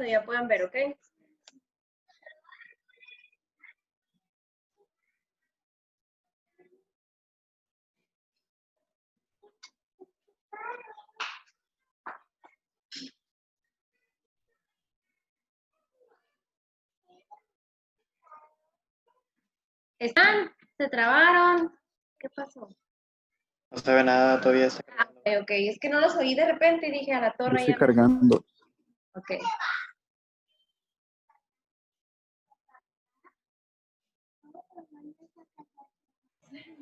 cuando ya puedan ver, ¿ok? ¿Están? ¿Se trabaron? ¿Qué pasó? No se ve nada todavía. Ok, es que no los oí de repente y dije a la Yo torre estoy ya. cargando. Ok.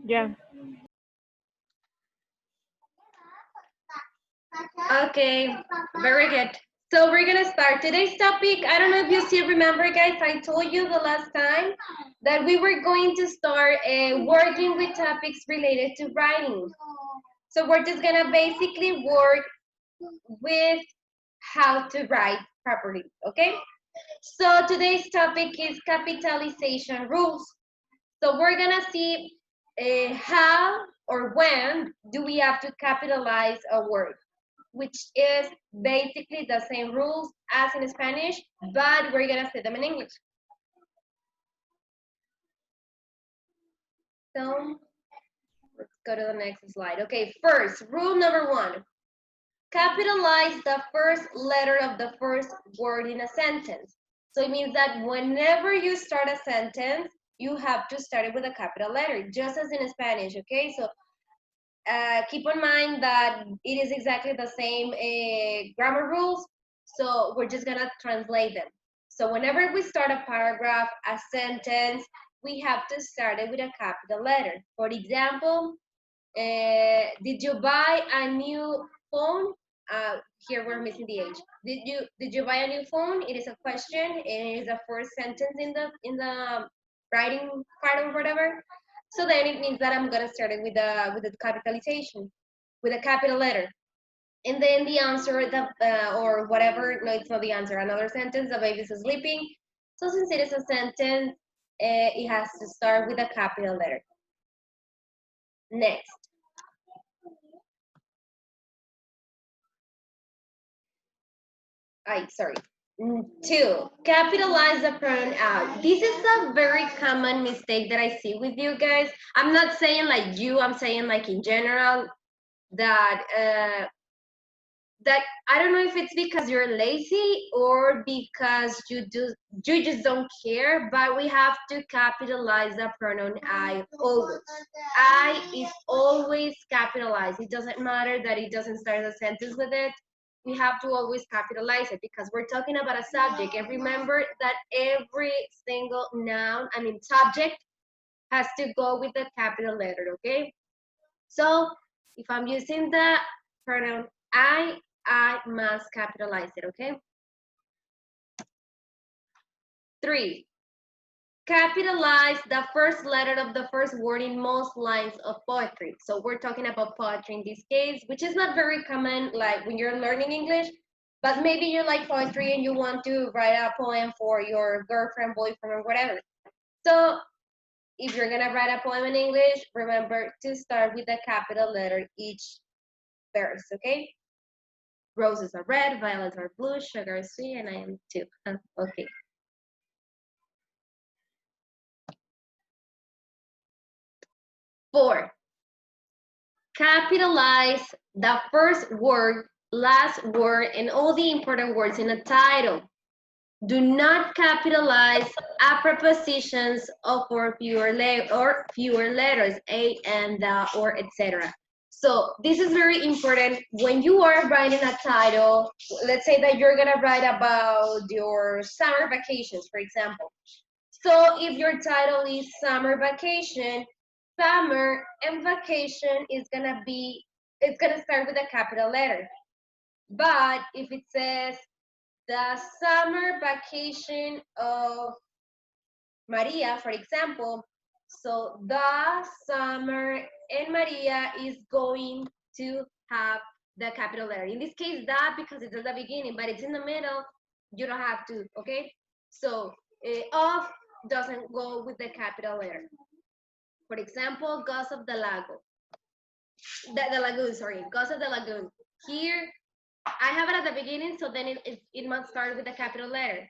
Ya. Okay, very good. So we're gonna start today's topic. I don't know if you still remember, guys. I told you the last time that we were going to start working with topics related to writing. So we're just gonna basically work with how to write properly, okay? So today's topic is capitalization rules. So we're gonna see how or when do we have to capitalize a word, which is basically the same rules as in Spanish, but we're gonna say them in English. So let's go to the next slide. Okay, first, rule number 1. Capitalize the first letter of the first word in a sentence. So it means that whenever you start a sentence, you have to start it with a capital letter, just as in Spanish, okay? So keep in mind that it is exactly the same grammar rules, so we're just gonna translate them. So whenever we start a paragraph, a sentence, we have to start it with a capital letter. For example, did you buy a new phone? Here we're missing the H. Did you buy a new phone? It is a question, and it is the first sentence in the writing part or whatever. So then it means that I'm gonna start it with the capitalization, with a capital letter. And then the answer, or whatever, no, it's not the answer, another sentence, the baby's sleeping. So since it is a sentence, it has to start with a capital letter. Next. Sorry. 2, capitalize the pronoun I. This is a very common mistake that I see with you guys. I'm not saying like you, I'm saying like in general that that I don't know if it's because you're lazy or because you just don't care, but we have to capitalize the pronoun I always. I is always capitalized. It doesn't matter that it doesn't start a sentence with it. We have to always capitalize it because we're talking about a subject. And remember that every single noun, subject, has to go with the capital letter, okay? So if I'm using the pronoun I must capitalize it, okay? 3, capitalize the first letter of the first word in most lines of poetry. So we're talking about poetry in this case, which is not very common, like when you're learning English, but maybe you like poetry and you want to write a poem for your girlfriend, boyfriend, or whatever. So if you're gonna write a poem in English, remember to start with a capital letter each verse, okay? Roses are red, violets are blue, sugar is sweet, and I am too. Okay. Four, capitalize the first word, last word, and all the important words in a title. Do not capitalize a prepositions of or fewer letters, a, and, the, or etc. So this is very important when you are writing a title. Let's say that you're gonna write about your summer vacations, for example. So if your title is summer vacation, summer and vacation is gonna start with a capital letter. But if it says the summer vacation of Maria, for example, so the summer and Maria is going to have the capital letter. In this case, that because it's at the beginning, but it's in the middle, you don't have to, okay? So of doesn't go with the capital letter. For example, Ghost of the Lago. The lagoon, sorry, Ghost of the Lagoon. Here, I have it at the beginning, so then it must start with a capital letter.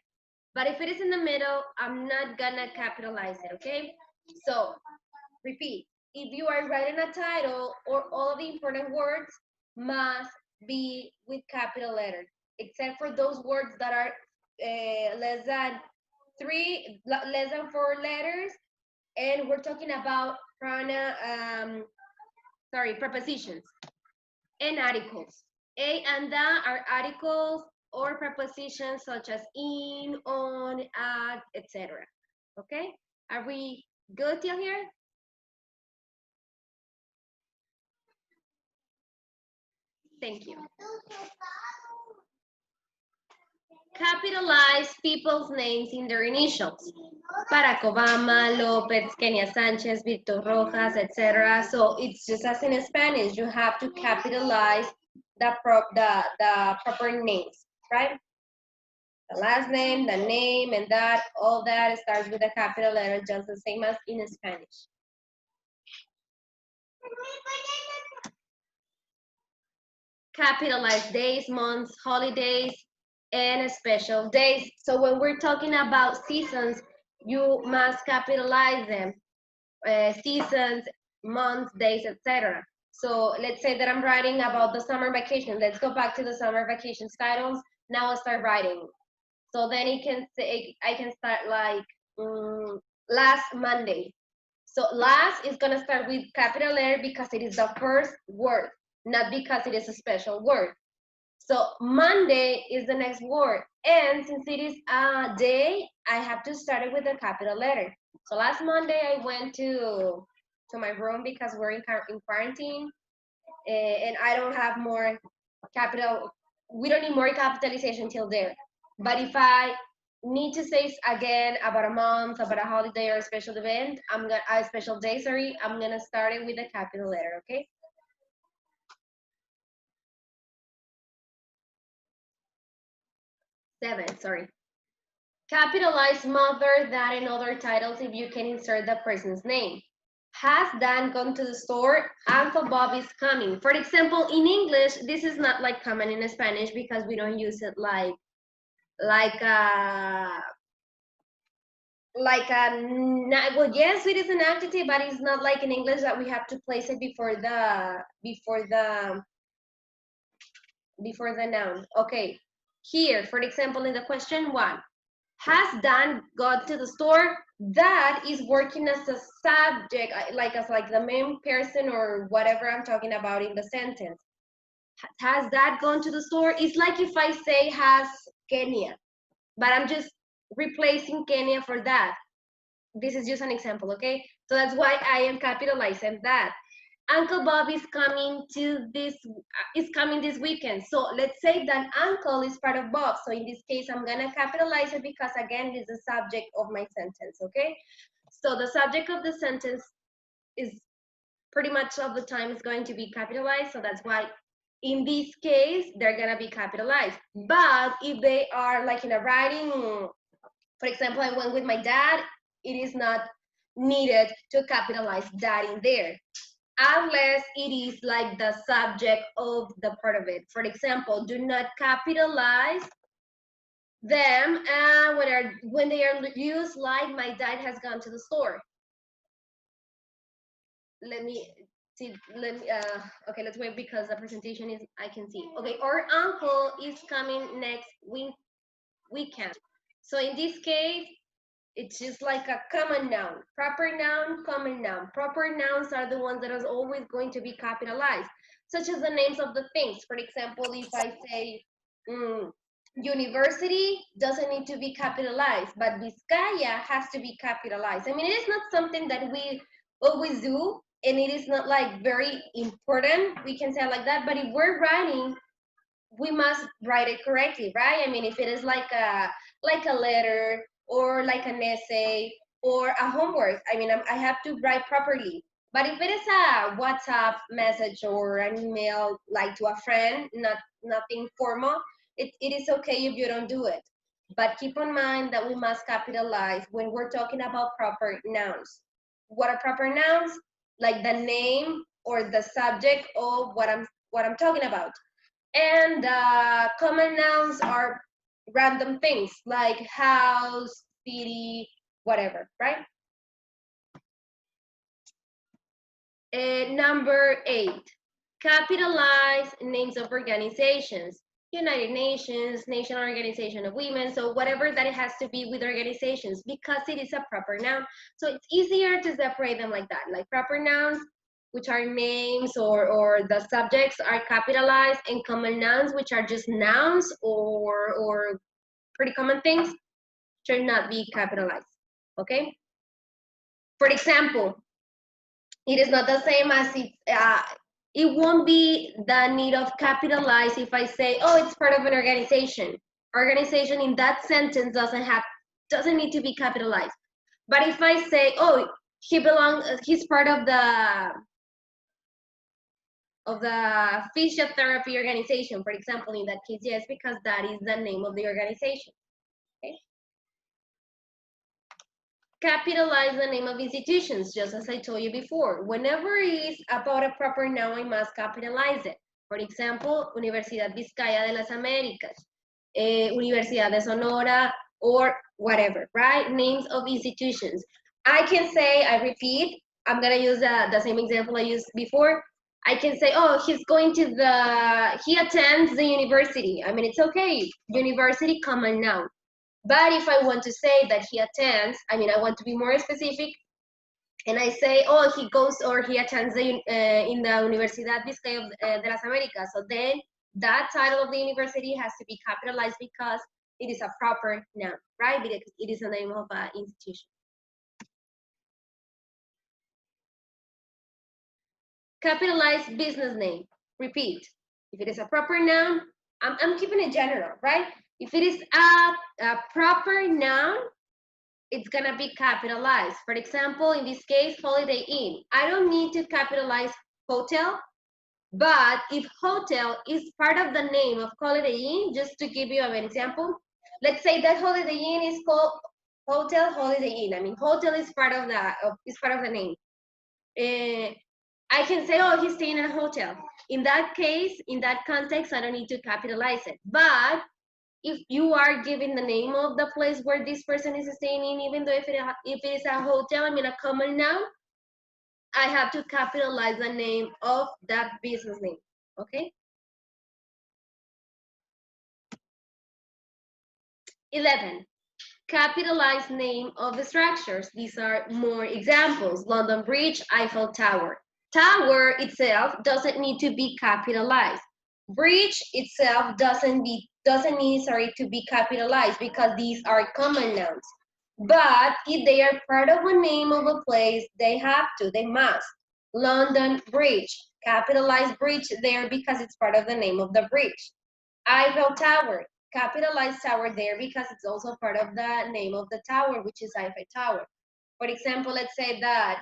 But if it is in the middle, I'm not gonna capitalize it, okay? So, repeat. If you are writing a title or all of the important words must be with capital letters, except for those words that are less than less than 4 letters, and we're talking about prepositions and articles. A and the are articles or prepositions such as in, on, at, etc. Okay? Are we good till here? Thank you. Capitalize people's names in their initials. Barack Obama, Lopez, Kenia Sanchez, Victor Rojas, etc. So it's just as in Spanish, you have to capitalize the proper names, right? The last name, the name, and that, all that starts with a capital letter, just the same as in Spanish. Capitalize days, months, holidays, and special days. So when we're talking about seasons, you must capitalize them. Seasons, months, days, etc. So let's say that I'm writing about the summer vacation. Let's go back to the summer vacations titles. Now I'll start writing. So then it can say, I can start like last Monday. So last is gonna start with capital letter because it is the first word, not because it is a special word. So Monday is the next word. And since it is a day, I have to start it with a capital letter. So last Monday I went to my room because we're in quarantine, and I don't have more capital. We don't need more capitalization till there. But if I need to say again about a month, about a holiday or a special event, a special day, sorry, I'm gonna start it with a capital letter, okay? 7, sorry. Capitalize mother, dad, and other titles if you can insert the person's name. Has Dan gone to the store? Uncle Bob is coming. For example, in English, this is not like common in Spanish because we don't use it like well, yes, it is an adjective, but it's not like in English that we have to place it before the noun. Okay, here, for example, in the question 1, has Dan got to the store? That is working as a subject, like the main person or whatever I'm talking about in the sentence. Has that gone to the store? It's like if I say has Kenya, but I'm just replacing Kenya for that. This is just an example, okay? So that's why I am capitalizing that. Uncle Bob is coming this weekend. So let's say that uncle is part of Bob. So in this case, I'm gonna capitalize it because again, this is the subject of my sentence, okay? So the subject of the sentence is pretty much of the time is going to be capitalized. So that's why in this case, they're gonna be capitalized. But if they are like in a writing, for example, I went with my dad, it is not needed to capitalize that in there, unless it is like the subject of the part of it. For example, do not capitalize them when they are used like my dad has gone to the store. Let me see, okay, let's wait because the presentation is, I can see. Okay, or uncle is coming next weekend. So in this case, it's just like a common noun. Proper noun, common noun. Proper nouns are the ones that are always going to be capitalized, such as the names of the things. For example, if I say university, doesn't need to be capitalized, but Vizcaya has to be capitalized. I mean, it is not something that we always do, and it is not like very important. We can say it like that, but if we're writing, we must write it correctly, right? I mean, if it is like a letter or like an essay or a homework, I mean, I have to write properly. But if it is a WhatsApp message or an email like to a friend, nothing formal, it is okay if you don't do it. But keep in mind that we must capitalize when we're talking about proper nouns. What are proper nouns? Like the name or the subject of what I'm talking about. And common nouns are random things like house, city, whatever, right? Number 8, capitalize names of organizations. United Nations, National Organization of Women, so whatever that it has to be with organizations because it is a proper noun. So it's easier to separate them like that, like proper nouns, which are names or the subjects are capitalized, and common nouns, which are just nouns or pretty common things, should not be capitalized, okay? For example, it is not the same as it won't be the need of capitalize if I say, oh, it's part of an organization. Organization in that sentence doesn't need to be capitalized. But if I say, oh, he's part of the physiotherapy organization, for example, in that case, yes, because that is the name of the organization. Okay. Capitalize the name of institutions, just as I told you before. Whenever it is about a proper noun, I must capitalize it. For example, Universidad Vizcaya de las Américas, Universidad de Sonora, or whatever, right? Names of institutions. I can say, I repeat, I'm gonna use the same example I used before. I can say, oh, he attends the university. I mean, it's okay, university, common noun. But if I want to say that he attends, I mean, I want to be more specific, and I say, oh, he goes or he attends in the Universidad Vizcaya de las Américas. So then that title of the university has to be capitalized because it is a proper noun, right? Because it is the name of an institution. Capitalize business name. Repeat. If it is a proper noun, I'm keeping it general, right? If it is a proper noun, it's gonna be capitalized. For example, in this case, Holiday Inn. I don't need to capitalize hotel, but if hotel is part of the name of Holiday Inn, just to give you an example, let's say that Holiday Inn is called Hotel Holiday Inn. I mean, hotel is part of the name. I can say, oh, he's staying in a hotel. In that case, in that context, I don't need to capitalize it. But if you are giving the name of the place where this person is staying in, even though if it is a hotel, I mean a common noun, I have to capitalize the name of that business name, okay? 11, capitalize name of the structures. These are more examples. London Bridge, Eiffel Tower. Tower itself doesn't need to be capitalized. Bridge itself doesn't need to be capitalized because these are common nouns. But if they are part of a name of a place, they must. London Bridge, capitalize bridge there because it's part of the name of the bridge. Eiffel Tower, capitalize tower there because it's also part of the name of the tower, which is Eiffel Tower. For example, let's say that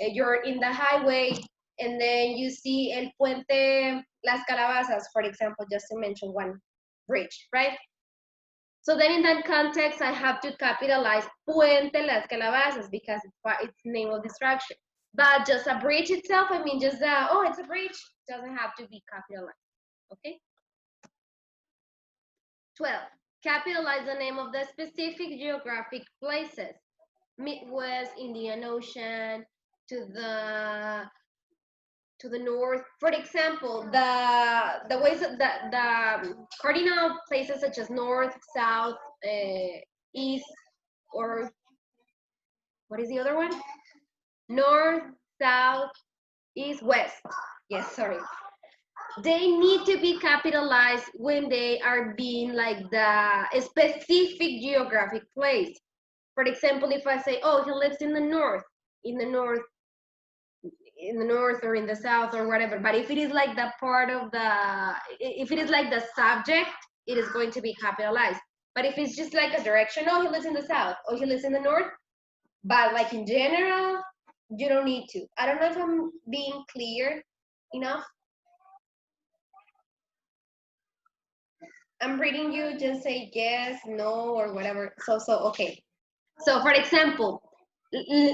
you're in the highway and then you see El Puente Las Calabazas, for example, just to mention one bridge, right? So then in that context, I have to capitalize Puente Las Calabazas because it's the name of the structure. But just a bridge itself, I mean, just it's a bridge, doesn't have to be capitalized, okay? 12, capitalize the name of the specific geographic places. Midwest, Indian Ocean, to the north. For example, the ways that the cardinal places such as north, south, east, or what is the other one? North, south, east, west. Yes, sorry. They need to be capitalized when they are being like the specific geographic place. For example, if I say, oh, he lives in the north or in the south or whatever. But if it is like if it is like the subject, it is going to be capitalized. But if it's just like a direction, oh, he lives in the south, oh, he lives in the north, but like in general, you don't need to. I don't know if I'm being clear enough. I'm reading you, just say yes, no, or whatever. So okay. So for example,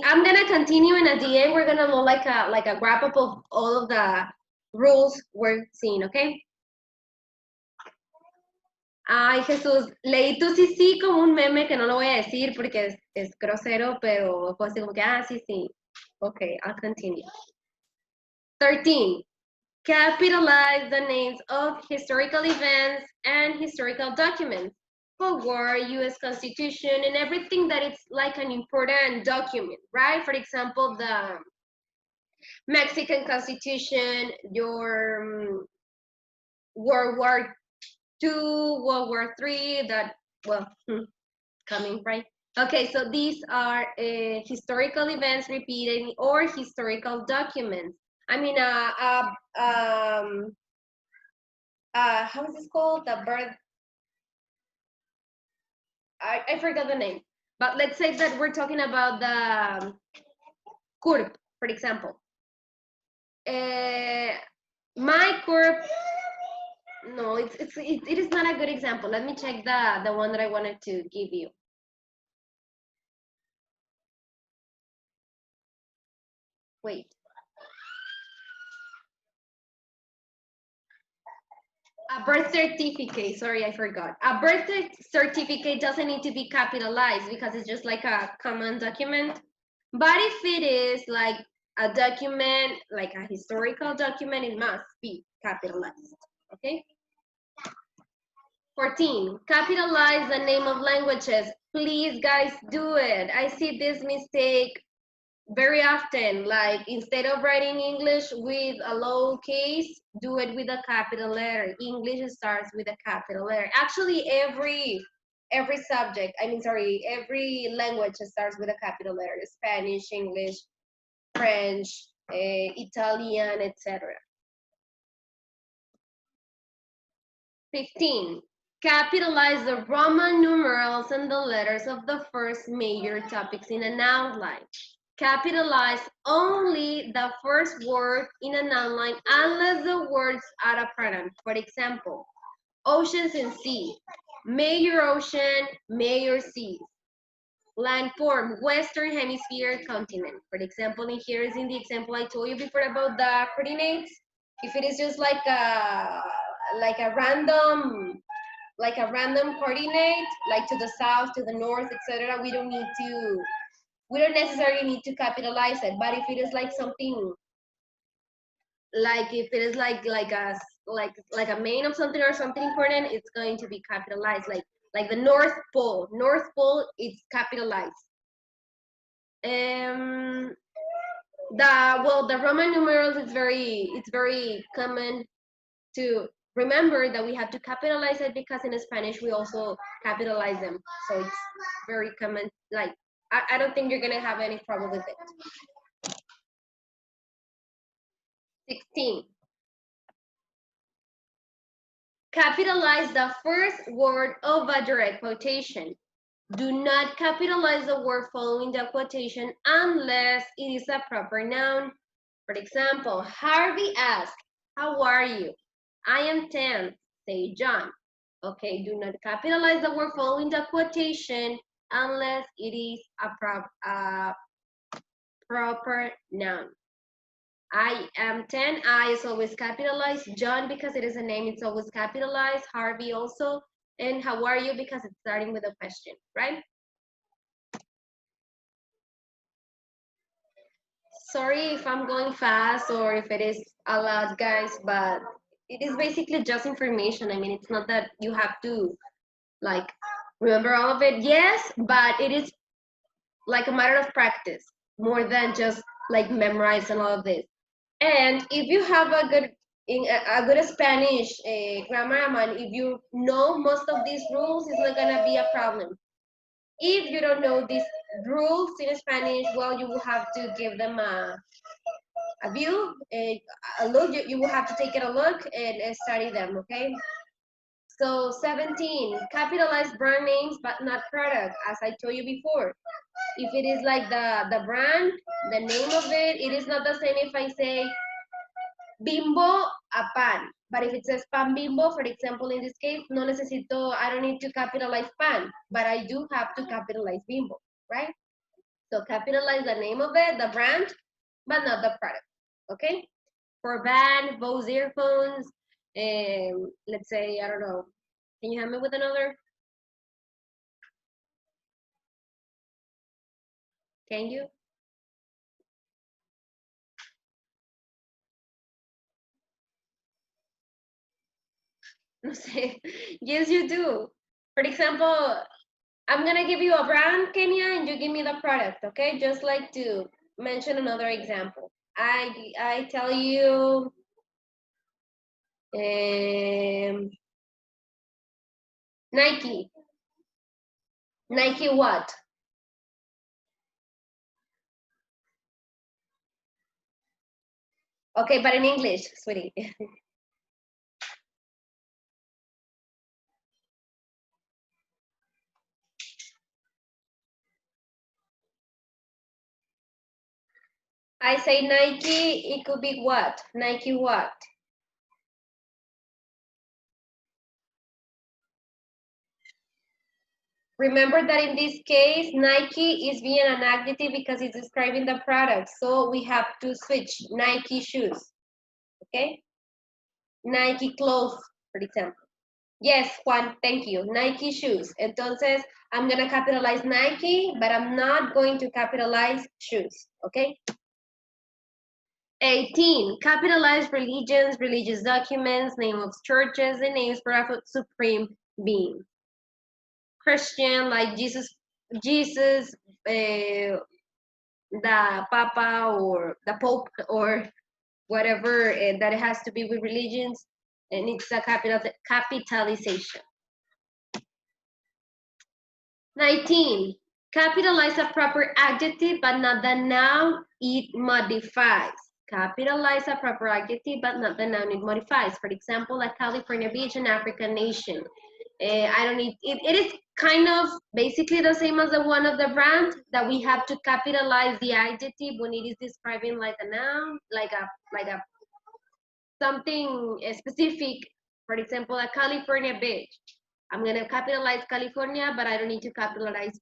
I'm gonna continue, and at the end we're gonna look like a wrap up of all of the rules we're seeing. Okay. Ay, Jesús, leí tu sí, sí como un meme que no lo voy a decir porque es grosero, pero fue así como que, sí, sí. Okay, I'll continue. 13. Capitalize the names of historical events and historical documents. For war, U.S. Constitution, and everything that it's like an important document, right? For example, the Mexican Constitution, your World War II, World War III, that, well, coming, right? Okay, so these are historical events repeating or historical documents. I mean, how is this called? The birth, I forgot the name. But let's say that we're talking about the CURP, for example. My CURP, no, it is not a good example. Let me check the one that I wanted to give you. Wait. A birth certificate, sorry, I forgot. A birth certificate doesn't need to be capitalized because it's just like a common document. But if it is like a document, like a historical document, it must be capitalized, okay? 14, capitalize the name of languages. Please, guys, do it. I see this mistake very often, like instead of writing English with a lowercase, do it with a capital letter. English starts with a capital letter. Actually, every subject, every language starts with a capital letter. Spanish, English, French, Italian, etc. 15, capitalize the Roman numerals and the letters of the first major topics in an outline. Capitalize only the first word in an outline unless the words are apparent. For example, oceans and sea, major ocean, major seas. Landform, Western Hemisphere continent. For example, in here is in the example I told you before about the coordinates. If it is just like a random coordinate, like to the south, to the north, etc., we don't necessarily need to capitalize it. But if it is like something, like if it is like a main of something or something important, it's going to be capitalized. Like the North Pole. North Pole, it's capitalized. The Roman numerals, it's very common to remember that we have to capitalize it because in Spanish we also capitalize them. So it's very common. Like I don't think you're gonna have any problem with it. 16. Capitalize the first word of a direct quotation. Do not capitalize the word following the quotation unless it is a proper noun. For example, Harvey asked, "How are you?" "I am 10, say John. Okay, do not capitalize the word following the quotation unless it is a proper noun. I am 10, I is always capitalized. John, because it is a name, it's always capitalized. Harvey also. And how are you, because it's starting with a question, right? Sorry if I'm going fast or if it is a lot, guys, but it is basically just information. I mean, it's not that you have to like remember all of it. Yes, but it is like a matter of practice more than just like memorize and all of this. And if you have a good Spanish grammar, man, if you know most of these rules, it's not gonna be a problem. If you don't know these rules in Spanish, well, you will have to give them a view, a look. You will have to take it a look and study them, okay? So 17, capitalize brand names but not product, as I told you before. If it is like the brand, the name of it, it is not the same if I say Bimbo a pan. But if it says pan Bimbo, for example, in this case, I don't need to capitalize pan, but I do have to capitalize Bimbo, right? So capitalize the name of it, the brand, but not the product, okay? For band, Bose earphones, let's say, I don't know, Can you help me with another? Can you? No sé. Yes, you do. For example, I'm gonna give you a brand, Kenya, and you give me the product, okay? Just like to mention another example. I tell you, Nike. Nike what? Okay, but in English, sweetie. I say Nike, it could be what? Nike what? Remember that in this case, Nike is being an adjective because it's describing the product. So we have to switch Nike shoes, okay? Nike clothes, for example. Yes, Juan, thank you. Nike shoes. Entonces, I'm gonna capitalize Nike, but I'm not going to capitalize shoes, okay? 18, capitalize religions, religious documents, name of churches, and names for a supreme being. Christian, like Jesus, the Papa or the Pope or whatever that it has to be with religions, and it's a capitalization. 19, capitalize a proper adjective but not the noun it modifies. Capitalize a proper adjective but not the noun it modifies. For example, like California Beach, an African nation. I don't need it is kind of basically the same as the one of the brand that we have to capitalize the adjective when it is describing like a noun, like a something specific. For example, a California beach. I'm gonna capitalize California, but I don't need to capitalize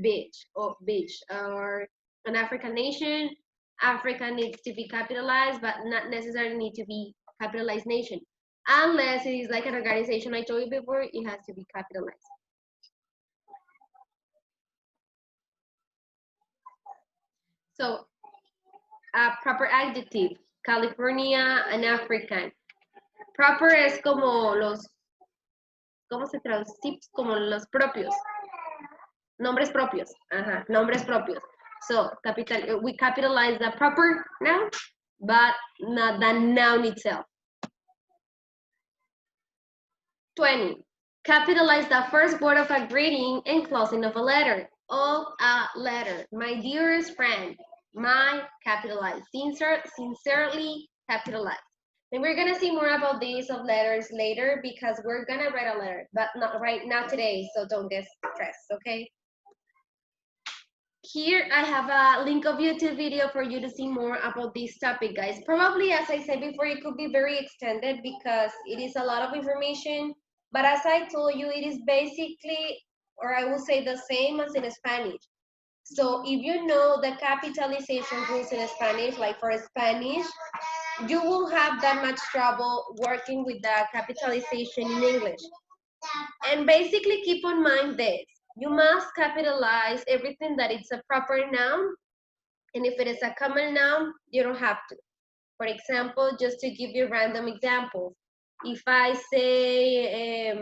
beach or an African nation. Africa needs to be capitalized, but not necessarily need to be capitalized nation. Unless it is like an organization I told you before, it has to be capitalized. So, a proper adjective, California, an African. Proper es como los, ¿cómo se traduce? Como los propios. Nombres propios. Ajá, nombres propios. So, we capitalize the proper noun, but not the noun itself. 20. Capitalize the first word of a greeting and closing of a letter. Of a letter. My dearest friend. My capitalized. Sincerely capitalized. And we're gonna see more about these of letters later because we're gonna write a letter, but not today, so don't get stressed, okay? Here I have a link of YouTube video for you to see more about this topic, guys. Probably, as I said before, it could be very extended because it is a lot of information. But as I told you, it is basically, or I will say the same as in Spanish. So if you know the capitalization rules in Spanish, like for Spanish, you won't have that much trouble working with the capitalization in English. And basically keep in mind this. You must capitalize everything that it's a proper noun. And if it is a common noun, you don't have to. For example, just to give you random examples. If I say,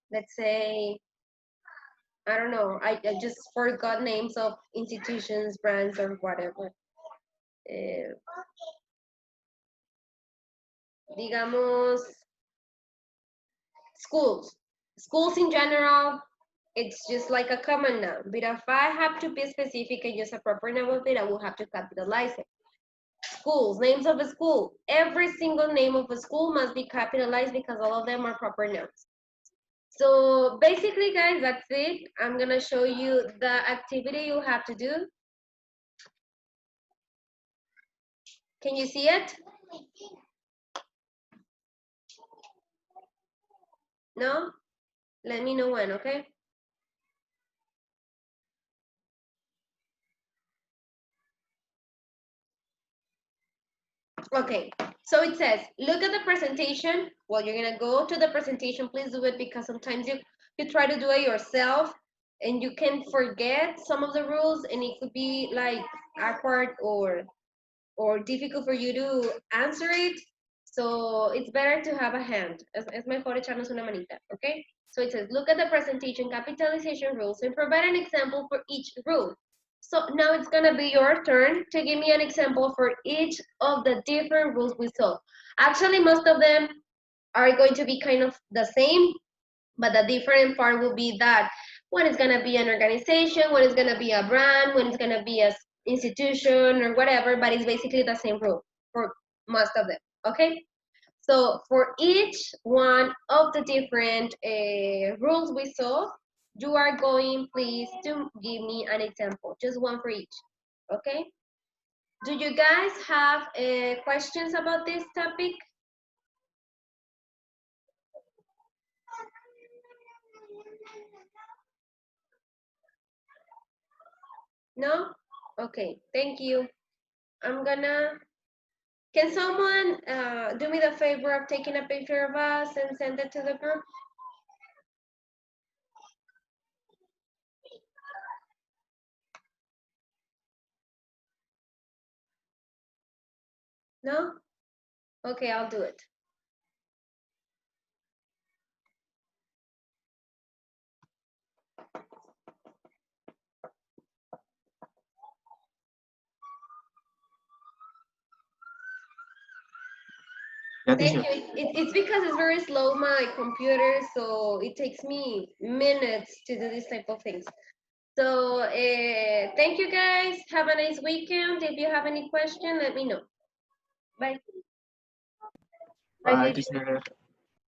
let's say, I don't know, I just forgot names of institutions, brands, or whatever. Digamos, schools. Schools in general, it's just like a common noun. But if I have to be specific and use a proper noun of it, I will have to capitalize it. Schools, names of a school. Every single name of a school must be capitalized because all of them are proper nouns. So basically, guys, that's it. I'm gonna show you the activity you have to do. Can you see it? No? Let me know when, okay? Okay, so it says, look at the presentation. Well, you're gonna go to the presentation. Please do it because sometimes you try to do it yourself and you can forget some of the rules and it could be like awkward or difficult for you to answer it. So it's better to have a hand. Es mejor echarnos una manita, okay? So it says, look at the presentation capitalization rules and provide an example for each rule. So now it's gonna be your turn to give me an example for each of the different rules we saw. Actually, most of them are going to be kind of the same, but the different part will be that one is gonna be an organization, one is gonna be a brand, one is gonna be a institution or whatever, but it's basically the same rule for most of them, okay? So for each one of the different rules we saw, you are going, please, to give me an example, just one for each, okay? Do you guys have questions about this topic? No? Okay, thank you. I'm gonna, can someone do me the favor of taking a picture of us and send it to the group? No? Okay, I'll do it. Yeah, Thank teacher. you. It's because it's very slow, my computer, so it takes me minutes to do this type of things. So thank you guys. Have a nice weekend. If you have any question, let me know. Bye. Bye, teacher.